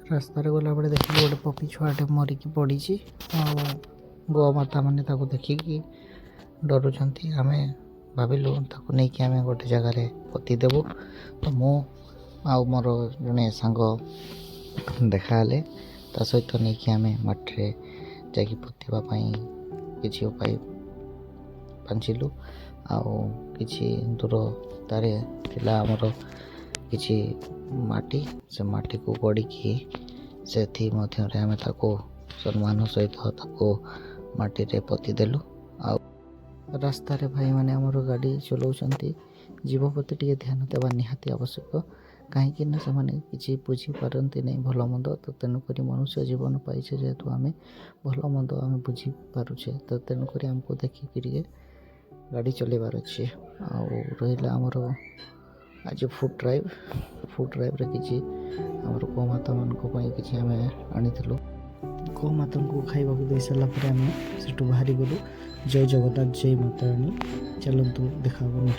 ରାସ୍ତାରେ ଗଲାବେଳେ ଦେଖିଲି ଗୋଟେ ପପି ଛୁଆଟେ ମରିକି ପଡ଼ିଛି। ଆଉ ଗୋମାତା ମାନେ ତାକୁ ଦେଖିକି ଡରୁଛନ୍ତି। ଆମେ ଭାବିଲୁ ତାକୁ ନେଇକି ଆମେ ଗୋଟେ ଜାଗାରେ ପୋତି ଦେବୁ। ତ ମୁଁ ଆଉ ମୋର ଜଣେ ସାଙ୍ଗ ଦେଖା ହେଲେ, ତା ସହିତ ନେଇକି ଆମେ ମାଟିରେ ଯାଇକି ପୋତିବା ପାଇଁ କିଛି ଉପାୟ ପାଞ୍ଚିଲୁ। ଆଉ କିଛି ଦୂରତାରେ ଥିଲା ଆମର କିଛି ମାଟି, ସେ ମାଟିକୁ ଗଡ଼ିକି ସେଥି ମଧ୍ୟରେ ଆମେ ତାକୁ ସମ୍ମାନ ସହିତ ତାକୁ ମାଟିରେ ପୋତି ଦେଲୁ। ଆଉ ରାସ୍ତାରେ ଭାଇମାନେ ଆମର ଗାଡ଼ି ଚଲାଉଛନ୍ତି, ଜୀବ ପ୍ରତି ଟିକେ ଧ୍ୟାନ ଦେବା ନିହାତି ଆବଶ୍ୟକ। କାହିଁକି ନା ସେମାନେ କିଛି ବୁଝିପାରନ୍ତି ନାହିଁ ଭଲ ମନ୍ଦ। ତ ତେଣୁକରି ମନୁଷ୍ୟ ଜୀବନ ପାଇଛେ ଯେହେତୁ ଆମେ ଭଲ ମନ୍ଦ ଆମେ ବୁଝିପାରୁଛେ। ତ ତେଣୁକରି ଆମକୁ ଦେଖିକି ଟିକେ ଗାଡ଼ି ଚଲାଇବାର ଅଛି। ଆଉ ରହିଲା ଆମର ଆଜି ଫୁଡ୍ ଡ୍ରାଇଭ୍ରେ କିଛି ଆମର ଗୋମାତାମାନଙ୍କ ପାଇଁ କିଛି ଆମେ ଆଣିଥିଲୁ। ଗୋମାତାଙ୍କୁ ଖାଇବାକୁ ଦେଇ ସାରିଲା ପରେ ଆମେ ସେଠୁ ବାହାରି ଗଲୁ। ଜୟ ଜଗନ୍ନାଥ, ଜୟ ମାତା ରାଣୀ। ଚାଲନ୍ତୁ ଦେଖା ହେବ ନେକ୍ସଟ।